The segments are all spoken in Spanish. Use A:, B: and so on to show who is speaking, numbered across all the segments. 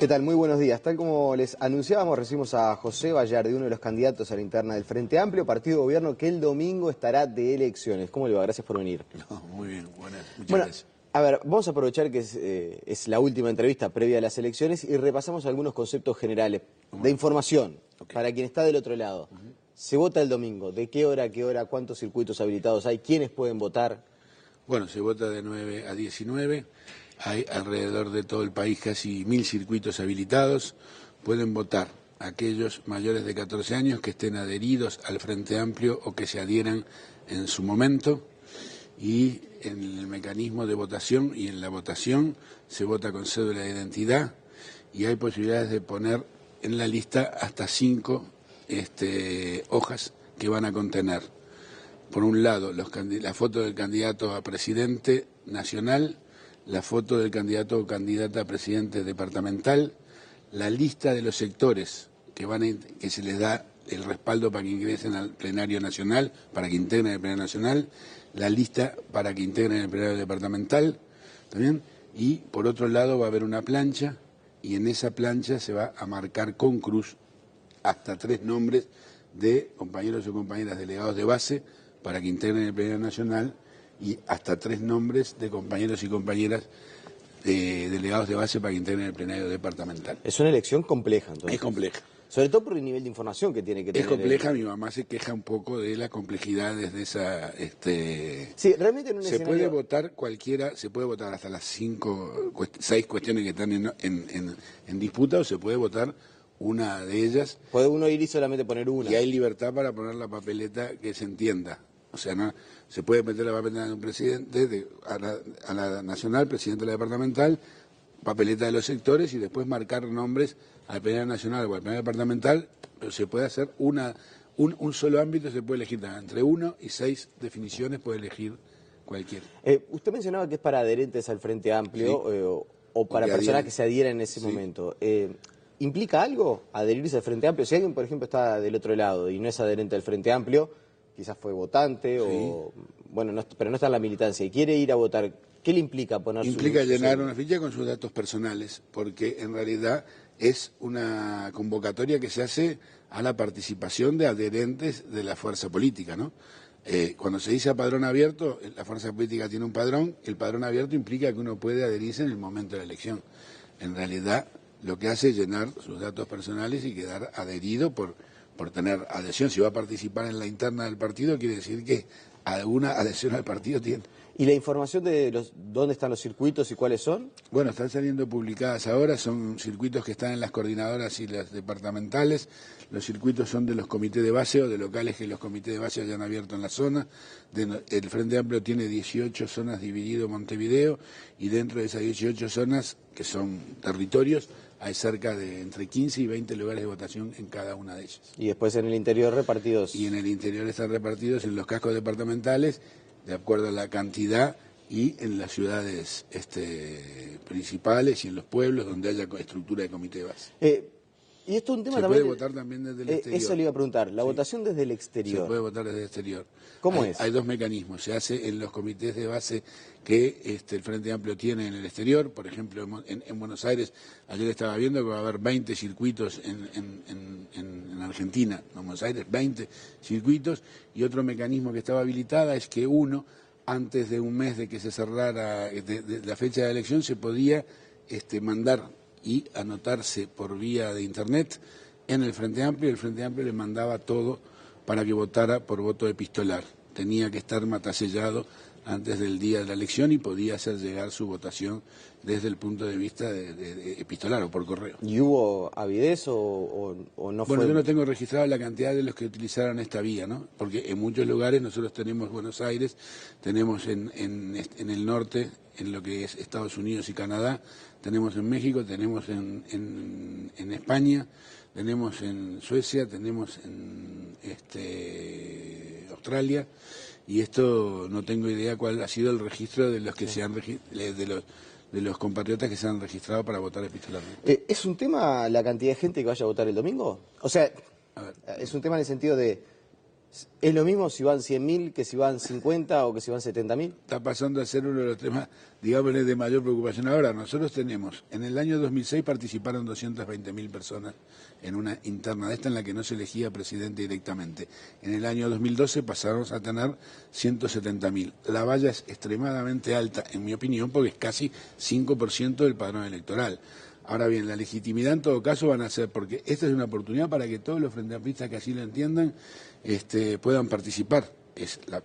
A: ¿Qué tal? Muy buenos días. Tal como les anunciábamos, recibimos a José Vallardi, uno de los candidatos a la interna del Frente Amplio, partido de gobierno que el domingo estará de elecciones. ¿Cómo le va? Gracias por venir.
B: No, muy bien, muchas gracias.
A: A ver, vamos a aprovechar que es la última entrevista previa a las elecciones y repasamos algunos conceptos generales de información para quien está del otro lado. Se vota el domingo. ¿De qué hora a qué hora? ¿Cuántos circuitos habilitados hay? ¿Quiénes pueden votar?
B: Bueno, se vota de 9 a 19. Hay alrededor de todo el país casi 1000 circuitos habilitados. Pueden votar aquellos mayores de 14 años que estén adheridos al Frente Amplio o que se adhieran en su momento. Y en el mecanismo de votación y en la votación se vota con cédula de identidad y hay posibilidades de poner en la lista hasta 5 hojas que van a contener, por un lado, la foto del candidato a presidente nacional, la foto del candidato o candidata a presidente departamental, la lista de los sectores que se les da el respaldo para que ingresen al plenario nacional, para que integren el plenario nacional, la lista para que integren el plenario departamental, ¿también? Y por otro lado va a haber una plancha y en esa plancha se va a marcar con cruz hasta 3 nombres de compañeros o compañeras delegados de base para que integren el plenario nacional y hasta 3 nombres de compañeros y compañeras delegados de base para que integren el plenario departamental.
A: Es una elección compleja, entonces.
B: Es compleja.
A: Sobre todo por el nivel de información que tiene que tener.
B: Es compleja, mi mamá se queja un poco de la complejidad desde esa...
A: Sí, realmente en un
B: se
A: escenario...
B: puede votar cualquiera, se puede votar hasta las 6 cuestiones que están en disputa o se puede votar una de ellas.
A: Puede uno ir y solamente poner una.
B: Y hay libertad para poner la papeleta que se entienda. O sea, no se puede meter la papeleta de un presidente, a la nacional, presidente de la departamental, papeleta de los sectores y después marcar nombres al plenario nacional o al plenario departamental, pero se puede hacer un solo ámbito, se puede elegir entre 1 y 6 definiciones, puede elegir cualquiera.
A: Usted mencionaba que es para adherentes al Frente Amplio,
B: sí.
A: o para personas que se adhieran en ese momento. ¿Implica algo adherirse al Frente Amplio? Si alguien, por ejemplo, está del otro lado y no es adherente al Frente Amplio, quizás fue votante o... Bueno, pero no está en la militancia y quiere ir a votar, ¿qué le implica poner
B: Implica llenar una ficha con sus datos personales, porque en realidad es una convocatoria que se hace a la participación de adherentes de la fuerza política, ¿no? Cuando se dice a padrón abierto, la fuerza política tiene un padrón, el padrón abierto implica que uno puede adherirse en el momento de la elección. En realidad, lo que hace es llenar sus datos personales y quedar adherido por tener adhesión. Si va a participar en la interna del partido, quiere decir que alguna adhesión al partido tiene.
A: ¿Y la información de dónde están los circuitos y cuáles son?
B: Bueno, están saliendo publicadas ahora, son circuitos que están en las coordinadoras y las departamentales. Los circuitos son de los comités de base o de locales que los comités de base hayan abierto en la zona. El Frente Amplio tiene 18 zonas dividido Montevideo y dentro de esas 18 zonas, que son territorios, hay cerca de entre 15 y 20 lugares de votación en cada una de ellas.
A: Y después en el interior repartidos.
B: Y en el interior están repartidos en los cascos departamentales, de acuerdo a la cantidad, y en las ciudades principales y en los pueblos donde haya estructura de comité de base.
A: Y esto es un tema
B: se
A: también...
B: puede votar también desde el exterior.
A: Eso le iba a preguntar, la votación desde el exterior.
B: Se puede votar desde el exterior.
A: ¿Cómo es?
B: Hay 2 mecanismos. Se hace en los comités de base que el Frente Amplio tiene en el exterior. Por ejemplo, en Buenos Aires, ayer estaba viendo que va a haber 20 circuitos en Argentina, en Buenos Aires, 20 circuitos. Y otro mecanismo que estaba habilitada es que uno, antes de un mes de que se cerrara de la fecha de elección, se podía mandar y anotarse por vía de internet en el Frente Amplio, y el Frente Amplio le mandaba todo para que votara por voto epistolar. Tenía que estar matasellado antes del día de la elección y podía hacer llegar su votación desde el punto de vista de epistolar o por correo.
A: ¿Y hubo avidez o no fue?
B: Bueno, yo no tengo registrado la cantidad de los que utilizaron esta vía, ¿no? Porque en muchos lugares nosotros tenemos Buenos Aires, tenemos en el norte, en lo que es Estados Unidos y Canadá, tenemos en México, tenemos en España, tenemos en Suecia, tenemos en Australia, y esto no tengo idea cuál ha sido el registro de los que se han de los compatriotas que se han registrado para votar epistolarmente.
A: ¿Es un tema la cantidad de gente que vaya a votar el domingo? O sea, es un tema en el sentido de ¿Es lo mismo si van 100.000 que si van 50 o que si van 70.000?
B: Está pasando a ser uno de los temas, digamos, de mayor preocupación. Ahora, nosotros tenemos, en el año 2006 participaron 220.000 personas en una interna de esta en la que no se elegía presidente directamente. En el año 2012 pasamos a tener 170.000. La valla es extremadamente alta, en mi opinión, porque es casi 5% del padrón electoral. Ahora bien, la legitimidad en todo caso van a ser, porque esta es una oportunidad para que todos los frente amplistas que así lo entiendan puedan participar. Es la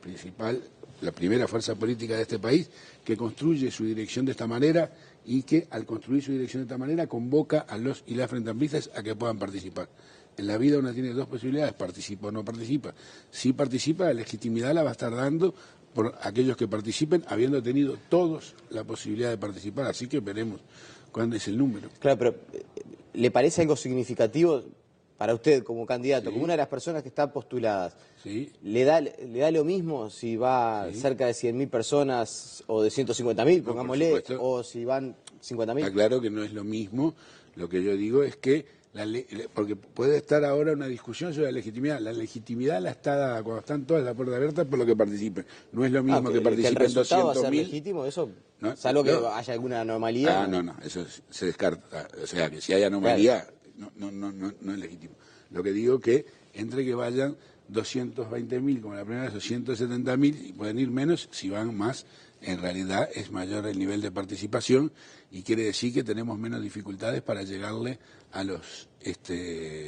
B: primera fuerza política de este país que construye su dirección de esta manera y que al construir su dirección de esta manera convoca a los y las frente amplistas a que puedan participar. En la vida uno tiene dos posibilidades, participa o no participa. Si participa, la legitimidad la va a estar dando por aquellos que participen, habiendo tenido todos la posibilidad de participar, así que veremos cuándo es el número.
A: Claro, pero ¿le parece algo significativo para usted como candidato,
B: Sí.
A: como una de las personas que están postuladas?
B: Sí.
A: ¿Le da lo mismo si va cerca de 100.000 personas o de 150.000, pongámosle, o si van 50.000?
B: Está claro que no es lo mismo. Lo que yo digo es que, porque puede estar ahora una discusión sobre la legitimidad. La legitimidad la está dada cuando están todas las puertas abiertas por lo que participen. No es lo mismo que participen 200.000.
A: ¿Que el resultado va a ser legítimo? Eso,
B: ¿no?
A: salvo que haya alguna anomalía.
B: No, eso se descarta. O sea, que si hay anomalía, claro, no es legítimo. Lo que digo que entre que vayan 220.000 como la primera vez o 170.000 y pueden ir menos, si van más, en realidad es mayor el nivel de participación y quiere decir que tenemos menos dificultades para llegarle a los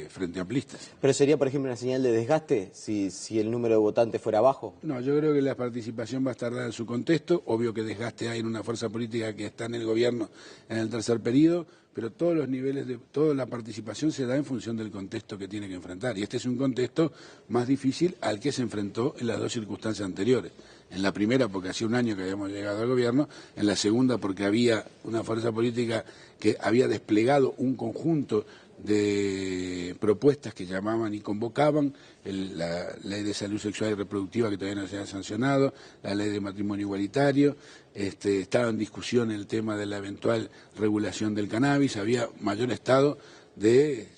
B: frente amplistas.
A: ¿Pero sería, por ejemplo, una señal de desgaste si el número de votantes fuera bajo?
B: No, yo creo que la participación va a estar dada en su contexto. Obvio que desgaste hay en una fuerza política que está en el gobierno en el tercer periodo, pero todos los niveles toda la participación se da en función del contexto que tiene que enfrentar. Y este es un contexto más difícil al que se enfrentó en las dos circunstancias anteriores. En la primera porque hacía un año que habíamos llegado al gobierno, en la segunda porque había una fuerza política que había desplegado un conjunto de propuestas que llamaban y convocaban, la ley de salud sexual y reproductiva que todavía no se ha sancionado, la ley de matrimonio igualitario, estaba en discusión el tema de la eventual regulación del cannabis, había mayor estado de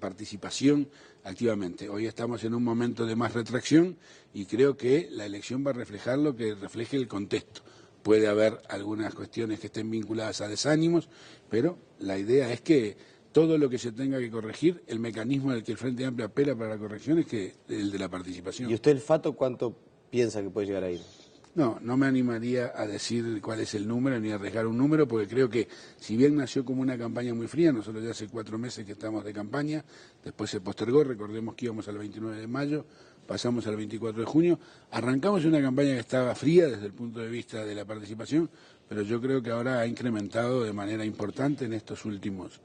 B: participación activamente. Hoy estamos en un momento de más retracción y creo que la elección va a reflejar lo que refleje el contexto. Puede haber algunas cuestiones que estén vinculadas a desánimos, pero la idea es que todo lo que se tenga que corregir, el mecanismo del que el Frente Amplio apela para la corrección es que el de la participación.
A: ¿Y usted, el Fato, cuánto piensa que puede llegar a ir?
B: No me animaría a decir cuál es el número ni a arriesgar un número, porque creo que si bien nació como una campaña muy fría, nosotros ya hace 4 meses que estamos de campaña, después se postergó, recordemos que íbamos al 29 de mayo, pasamos al 24 de junio, arrancamos una campaña que estaba fría desde el punto de vista de la participación, pero yo creo que ahora ha incrementado de manera importante en estos últimos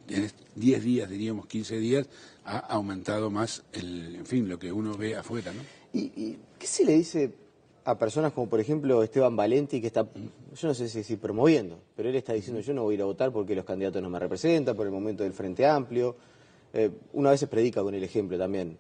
B: 10 días, diríamos 15 días, ha aumentado más lo que uno ve afuera, ¿no?
A: ¿Y qué se le dice a personas como, por ejemplo, Esteban Valenti, que está, yo no sé si promoviendo, pero él está diciendo, yo no voy a ir a votar porque los candidatos no me representan, por el momento del Frente Amplio? Una vez se predica con el ejemplo también.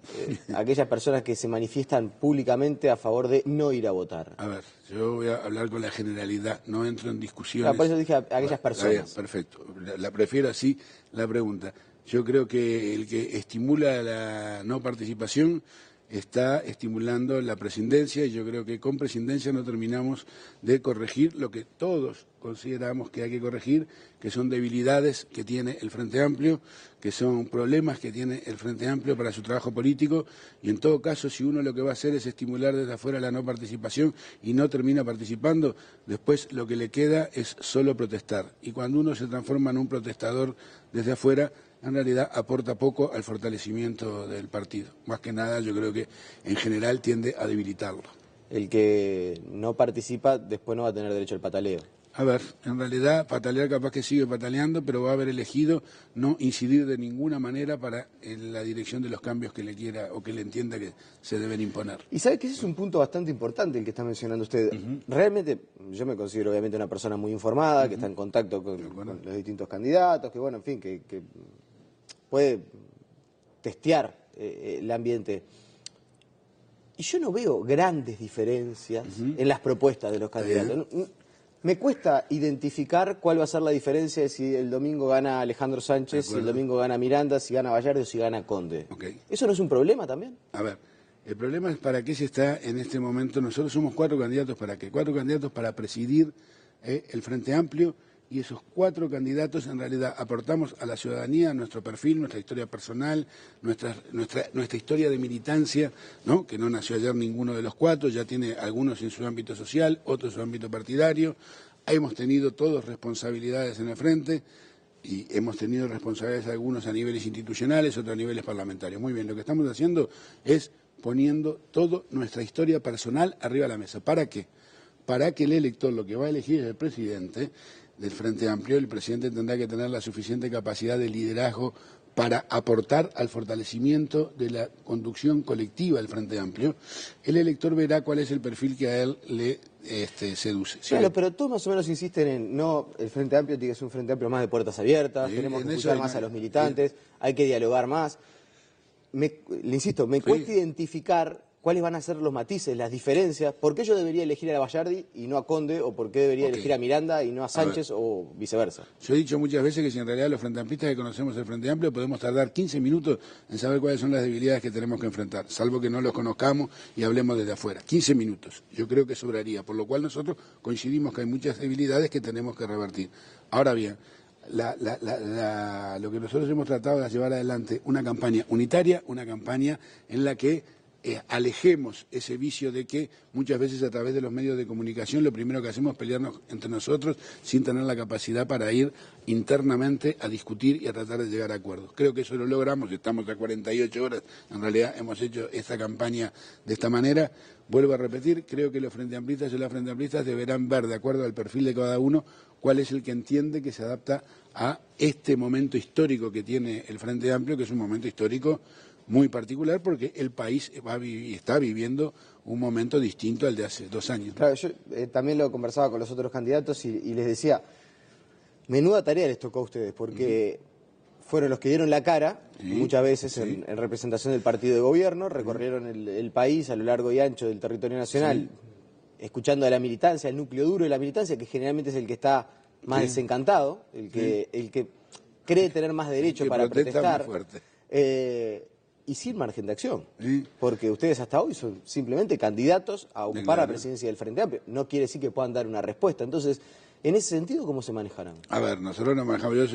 A: Aquellas personas que se manifiestan públicamente a favor de no ir a votar.
B: A ver, yo voy a hablar con la generalidad, no entro en discusiones.
A: Por eso dije a aquellas personas.
B: Bien, perfecto, la prefiero así la pregunta. Yo creo que el que estimula la no participación está estimulando la prescindencia y yo creo que con prescindencia no terminamos de corregir lo que todos consideramos que hay que corregir, que son debilidades que tiene el Frente Amplio, que son problemas que tiene el Frente Amplio para su trabajo político y en todo caso si uno lo que va a hacer es estimular desde afuera la no participación y no termina participando, después lo que le queda es solo protestar y cuando uno se transforma en un protestador desde afuera, en realidad aporta poco al fortalecimiento del partido. Más que nada yo creo que en general tiende a debilitarlo.
A: El que no participa después no va a tener derecho al pataleo.
B: A ver, en realidad patalear capaz que sigue pataleando, pero va a haber elegido no incidir de ninguna manera para la dirección de los cambios que le quiera o que le entienda que se deben imponer.
A: Y sabe que ese es un punto bastante importante el que está mencionando usted. Realmente, yo me considero obviamente una persona muy informada, que está en contacto con los distintos candidatos, que bueno, en fin, que puede testear el ambiente. Y yo no veo grandes diferencias en las propuestas de los candidatos. Me cuesta identificar cuál va a ser la diferencia de si el domingo gana Alejandro Sánchez, si el domingo gana Miranda, si gana Bayardo o si gana Conde.
B: Okay.
A: ¿Eso no es un problema también?
B: A ver, el problema es para qué se está en este momento. Nosotros somos 4 candidatos para qué. 4 candidatos para presidir el Frente Amplio, y esos 4 candidatos en realidad aportamos a la ciudadanía nuestro perfil, nuestra historia personal, nuestra historia de militancia, ¿no? Que no nació ayer ninguno de los 4, ya tiene algunos en su ámbito social, otros en su ámbito partidario. Hemos tenido todos responsabilidades en el Frente y hemos tenido responsabilidades algunos a niveles institucionales, otros a niveles parlamentarios. Muy bien, lo que estamos haciendo es poniendo toda nuestra historia personal arriba de la mesa. ¿Para qué? Para que el elector lo que va a elegir es el presidente del Frente Amplio. El presidente tendrá que tener la suficiente capacidad de liderazgo para aportar al fortalecimiento de la conducción colectiva del Frente Amplio. El elector verá cuál es el perfil que a él le seduce. ¿Sí?
A: Claro, pero todos más o menos insisten en, no, el Frente Amplio tiene que ser un Frente Amplio más de puertas abiertas,
B: Sí,
A: tenemos que
B: en
A: escuchar
B: eso
A: más a los militantes, hay que dialogar más. Le insisto, me cuesta identificar cuáles van a ser los matices, las diferencias, por qué yo debería elegir a Bayardi y no a Conde, o por qué debería elegir a Miranda y no a Sánchez, o viceversa.
B: Yo he dicho muchas veces que si en realidad los Frente Amplistas que conocemos el Frente Amplio podemos tardar 15 minutos en saber cuáles son las debilidades que tenemos que enfrentar, salvo que no los conozcamos y hablemos desde afuera. 15 minutos, yo creo que sobraría, por lo cual nosotros coincidimos que hay muchas debilidades que tenemos que revertir. Ahora bien, lo que nosotros hemos tratado de llevar adelante una campaña unitaria, una campaña en la que alejemos ese vicio de que muchas veces a través de los medios de comunicación lo primero que hacemos es pelearnos entre nosotros sin tener la capacidad para ir internamente a discutir y a tratar de llegar a acuerdos. Creo que eso lo logramos, estamos a 48 horas, en realidad hemos hecho esta campaña de esta manera. Vuelvo a repetir, creo que los Frente Amplistas y las Frente Amplistas deberán ver, de acuerdo al perfil de cada uno, cuál es el que entiende que se adapta a este momento histórico que tiene el Frente Amplio, que es un momento histórico muy particular porque el país está viviendo un momento distinto al de hace 2 años.
A: Claro, yo también lo conversaba con los otros candidatos y les decía, menuda tarea les tocó a ustedes, porque fueron los que dieron la cara, muchas veces en representación del partido de gobierno, recorrieron el país a lo largo y ancho del territorio nacional, escuchando a la militancia, el núcleo duro de la militancia, que generalmente es el que está más desencantado, el que cree tener más derecho para protestar. Y sin margen de acción, porque ustedes hasta hoy son simplemente candidatos a ocupar la presidencia del Frente Amplio. No quiere decir que puedan dar una respuesta. Entonces, en ese sentido, ¿cómo se manejarán?
B: A ver, nosotros nos manejamos, yo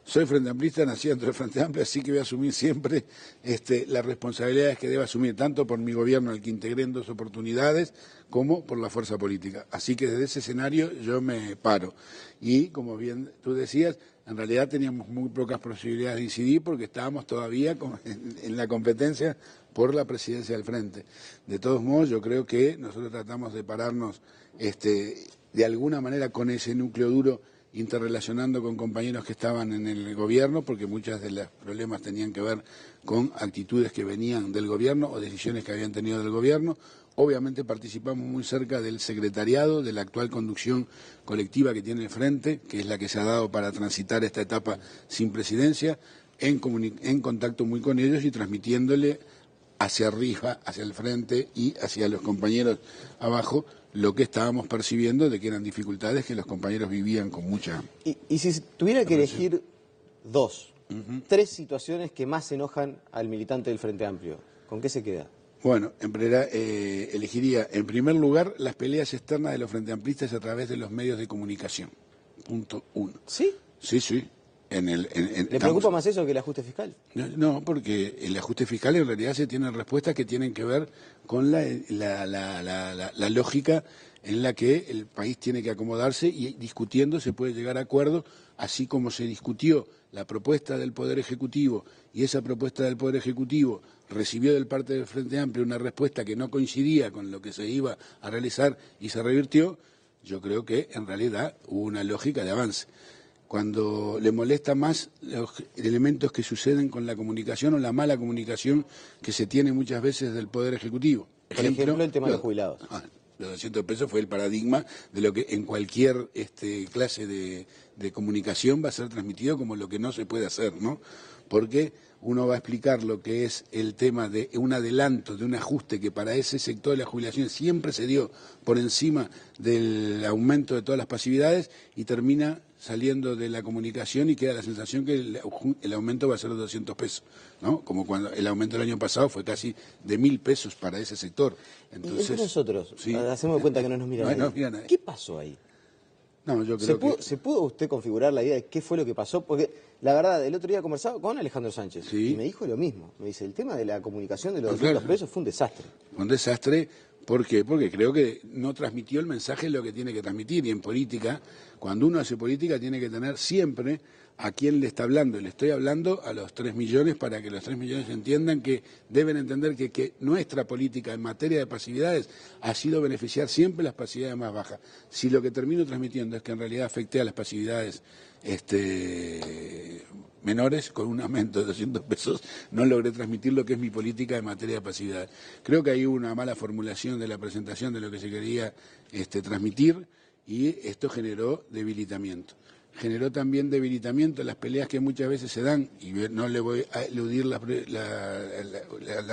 B: soy Frente Amplista, nací dentro del Frente Amplio, así que voy a asumir siempre las responsabilidades que debo asumir, tanto por mi gobierno, al que integré en 2 oportunidades, como por la fuerza política. Así que desde ese escenario yo me paro. Y, como bien tú decías, en realidad teníamos muy pocas posibilidades de incidir porque estábamos todavía en la competencia por la presidencia del Frente. De todos modos, yo creo que nosotros tratamos de pararnos de alguna manera con ese núcleo duro, interrelacionando con compañeros que estaban en el gobierno, porque muchos de los problemas tenían que ver con actitudes que venían del gobierno o decisiones que habían tenido del gobierno. Obviamente participamos muy cerca del secretariado, de la actual conducción colectiva que tiene el Frente, que es la que se ha dado para transitar esta etapa sin presidencia, en contacto muy con ellos y transmitiéndole hacia arriba, hacia el Frente y hacia los compañeros abajo, lo que estábamos percibiendo de que eran dificultades que los compañeros vivían con mucha...
A: Y si tuviera que elegir 2, 3 situaciones que más enojan al militante del Frente Amplio, ¿con qué se queda?
B: Bueno, elegiría en primer lugar las peleas externas de los Frente Amplistas a través de los medios de comunicación. Punto 1.
A: ¿Sí?
B: Sí.
A: ¿Le preocupa más eso que el ajuste fiscal?
B: No, porque el ajuste fiscal en realidad se tienen respuestas que tienen que ver con la lógica en la que el país tiene que acomodarse y discutiendo se puede llegar a acuerdos, así como se discutió la propuesta del Poder Ejecutivo y esa propuesta del Poder Ejecutivo recibió del parte del Frente Amplio una respuesta que no coincidía con lo que se iba a realizar y se revirtió. Yo creo que en realidad hubo una lógica de avance. Cuando le molesta más los elementos que suceden con la comunicación o la mala comunicación que se tiene muchas veces del Poder Ejecutivo.
A: Por ejemplo, el tema de los jubilados.
B: Los 200 pesos fue el paradigma de lo que en cualquier clase de comunicación va a ser transmitido como lo que no se puede hacer, ¿no? Porque uno va a explicar lo que es el tema de un adelanto, de un ajuste que para ese sector de la jubilación siempre se dio por encima del aumento de todas las pasividades y termina saliendo de la comunicación y queda la sensación que el aumento va a ser de 200 pesos, ¿no? Como cuando el aumento del año pasado fue casi de 1.000 pesos para ese sector.
A: Entonces, y entre nosotros,
B: sí,
A: hacemos cuenta que no nos miran
B: no,
A: nadie. ¿Qué pasó ahí?
B: No, yo creo
A: ¿Se pudo usted configurar la idea de qué fue lo que pasó? Porque la verdad, el otro día conversaba con Alejandro Sánchez
B: sí.
A: y me dijo lo mismo. Me dice, el tema de la comunicación de los 200 pesos fue un desastre.
B: Un desastre, ¿por qué? Porque creo que no transmitió el mensaje lo que tiene que transmitir. Y en política, cuando uno hace política, tiene que tener siempre a quién le está hablando. Le estoy hablando a los 3 millones para que los 3 millones entiendan que deben entender que nuestra política en materia de pasividades ha sido beneficiar siempre las pasividades más bajas. Si lo que termino transmitiendo es que en realidad afecte a las pasividades menores con un aumento de 200 pesos, no logré transmitir lo que es mi política en materia de pasividad. Creo que hay una mala formulación de la presentación de lo que se quería transmitir y esto generó debilitamiento. Generó también debilitamiento en las peleas que muchas veces se dan, y no le voy a eludir la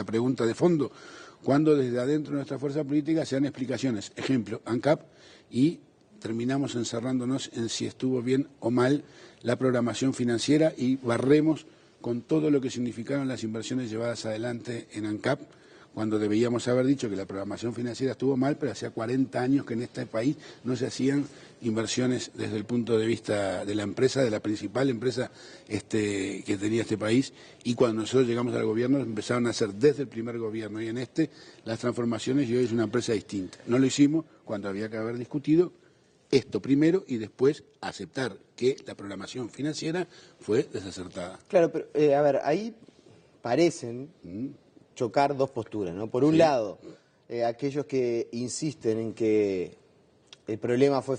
B: pregunta de fondo, cuando desde adentro de nuestra fuerza política se dan explicaciones. Ejemplo, ANCAP, y terminamos encerrándonos en si estuvo bien o mal la programación financiera y barremos con todo lo que significaron las inversiones llevadas adelante en ANCAP, cuando debíamos haber dicho que la programación financiera estuvo mal, pero hacía 40 años que en este país no se hacían inversiones desde el punto de vista de la empresa, de la principal empresa que tenía este país, y cuando nosotros llegamos al gobierno empezaron a hacer desde el primer gobierno y en las transformaciones, y hoy es una empresa distinta. No lo hicimos cuando había que haber discutido esto primero y después aceptar que la programación financiera fue desacertada.
A: Claro, pero a ver, ahí parecen chocar dos posturas, ¿no? Por un lado, aquellos que insisten en que el problema fue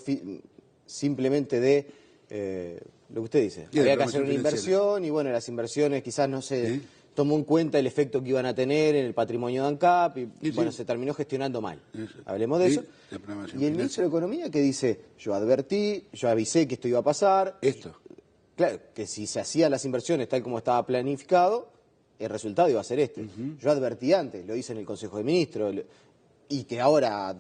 A: simplemente de lo que usted dice, había que hacer una inversión y bueno, las inversiones quizás no se tomó en cuenta el efecto que iban a tener en el patrimonio de ANCAP y bueno, se terminó gestionando mal. Hablemos de eso. Y el ministro de Economía que dice, yo advertí, yo avisé que esto iba a pasar. Claro, que si se hacían las inversiones tal como estaba planificado, el resultado iba a ser este. Yo advertí antes, lo hice en el Consejo de Ministros, y que ahora, a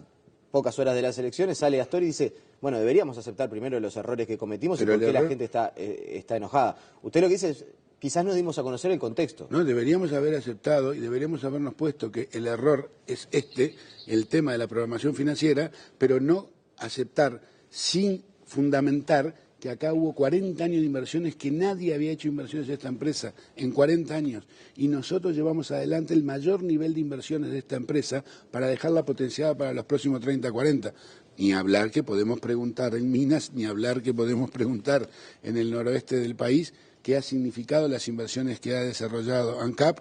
A: pocas horas de las elecciones, sale Astori y dice, bueno, deberíamos aceptar primero los errores que cometimos y por qué la gente está enojada. Usted lo que dice es, quizás no dimos a conocer el contexto.
B: No, deberíamos haber aceptado y deberíamos habernos puesto que el error es el tema de la programación financiera, pero no aceptar sin fundamentar que acá hubo 40 años de inversiones, que nadie había hecho inversiones en esta empresa en 40 años. Y nosotros llevamos adelante el mayor nivel de inversiones de esta empresa para dejarla potenciada para los próximos 30, 40. Ni hablar que podemos preguntar en Minas, ni hablar que podemos preguntar en el noroeste del país qué ha significado las inversiones que ha desarrollado ANCAP.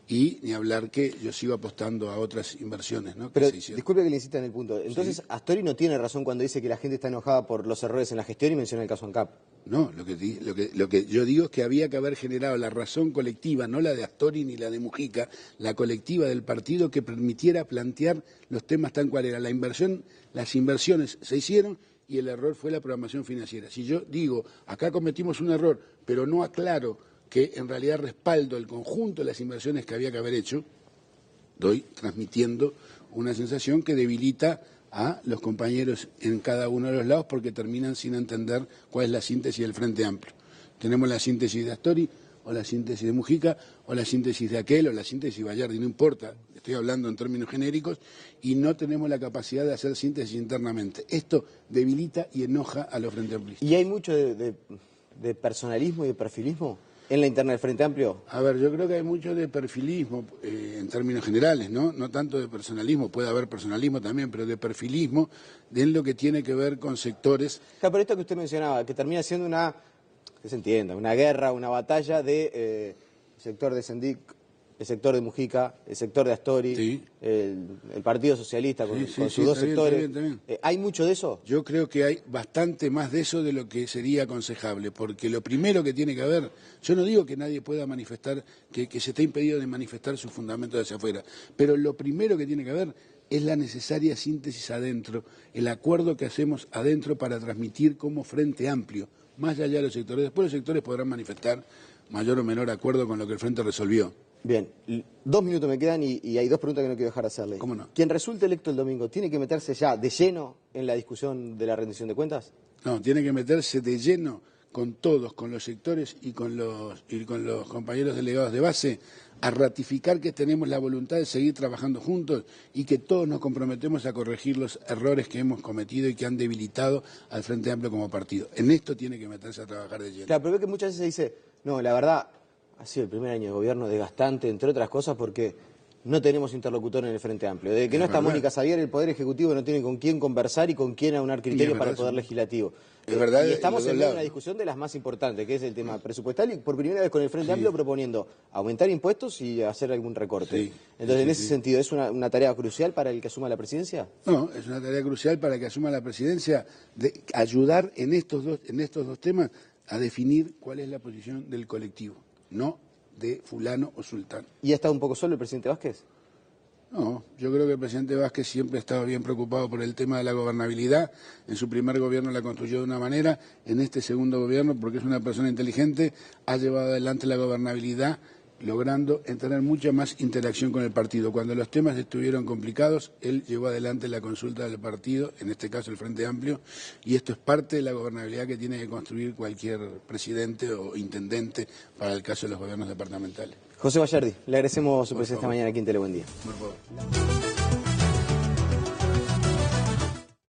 B: Y ni hablar que yo sigo apostando a otras inversiones, ¿no?
A: Pero disculpe que le insista en el punto. Entonces, Astori no tiene razón cuando dice que la gente está enojada por los errores en la gestión y menciona el caso ANCAP.
B: No, lo que yo digo es que había que haber generado la razón colectiva, no la de Astori ni la de Mujica, la colectiva del partido que permitiera plantear los temas tan cual era. Las inversiones se hicieron y el error fue la programación financiera. Si yo digo, acá cometimos un error, pero no aclaro que en realidad respaldo el conjunto de las inversiones que había que haber hecho, doy transmitiendo una sensación que debilita a los compañeros en cada uno de los lados porque terminan sin entender cuál es la síntesis del Frente Amplio. Tenemos la síntesis de Astori, o la síntesis de Mujica, o la síntesis de aquel, o la síntesis de Bayardi, no importa, estoy hablando en términos genéricos, y no tenemos la capacidad de hacer síntesis internamente. Esto debilita y enoja a los Frente Amplistas.
A: ¿Y hay mucho de personalismo y de perfilismo en la interna del Frente Amplio?
B: A ver, yo creo que hay mucho de perfilismo en términos generales, ¿no? No tanto de personalismo, puede haber personalismo también, pero de perfilismo en lo que tiene que ver con sectores.
A: Claro, pero esto que usted mencionaba, que termina siendo que se entienda, una guerra, una batalla de sector de Sendic, el sector de Mujica, el sector de Astori, el Partido Socialista con sus dos sectores.
B: Está bien.
A: ¿Hay mucho de eso?
B: Yo creo que hay bastante más de eso de lo que sería aconsejable, porque lo primero que tiene que haber, yo no digo que nadie pueda manifestar, que se esté impedido de manifestar sus fundamentos hacia afuera, pero lo primero que tiene que haber es la necesaria síntesis adentro, el acuerdo que hacemos adentro para transmitir como Frente Amplio, más allá de los sectores. Después los sectores podrán manifestar mayor o menor acuerdo con lo que el Frente resolvió.
A: Bien, 2 minutos me quedan y hay 2 preguntas que no quiero dejar de hacerle.
B: ¿Cómo no?
A: Quien resulte electo el domingo, ¿tiene que meterse ya de lleno en la discusión de la rendición de cuentas?
B: No, tiene que meterse de lleno con todos, con los sectores y con los compañeros delegados de base, a ratificar que tenemos la voluntad de seguir trabajando juntos y que todos nos comprometemos a corregir los errores que hemos cometido y que han debilitado al Frente Amplio como partido. En esto tiene que meterse a trabajar de lleno.
A: Claro, pero ve que muchas veces se dice, no, la verdad, ha sido el primer año de gobierno desgastante, entre otras cosas, porque no tenemos interlocutor en el Frente Amplio. Desde que no está Mónica Xavier, el Poder Ejecutivo no tiene con quién conversar y con quién aunar criterios para el Poder Legislativo.
B: Es verdad,
A: y estamos en medio de una
B: ¿no?
A: discusión de las más importantes, que es el tema presupuestal, y por primera vez con el Frente Amplio proponiendo aumentar impuestos y hacer algún recorte.
B: Sí,
A: Entonces, en ese sentido, ¿es una tarea crucial para el que asuma la presidencia?
B: No, es una tarea crucial para que asuma la presidencia, de ayudar en estos dos temas a definir cuál es la posición del colectivo, no de fulano o sultán.
A: ¿Y ha estado un poco solo el presidente Vázquez?
B: No, yo creo que el presidente Vázquez siempre ha estado bien preocupado por el tema de la gobernabilidad. En su primer gobierno la construyó de una manera, en este segundo gobierno, porque es una persona inteligente, ha llevado adelante la gobernabilidad, logrando tener mucha más interacción con el partido. Cuando los temas estuvieron complicados, él llevó adelante la consulta del partido, en este caso el Frente Amplio, y esto es parte de la gobernabilidad que tiene que construir cualquier presidente o intendente para el caso de los gobiernos departamentales.
A: José Bayardi, le agradecemos su presencia esta mañana aquí en Telebuen Día.
B: Por favor.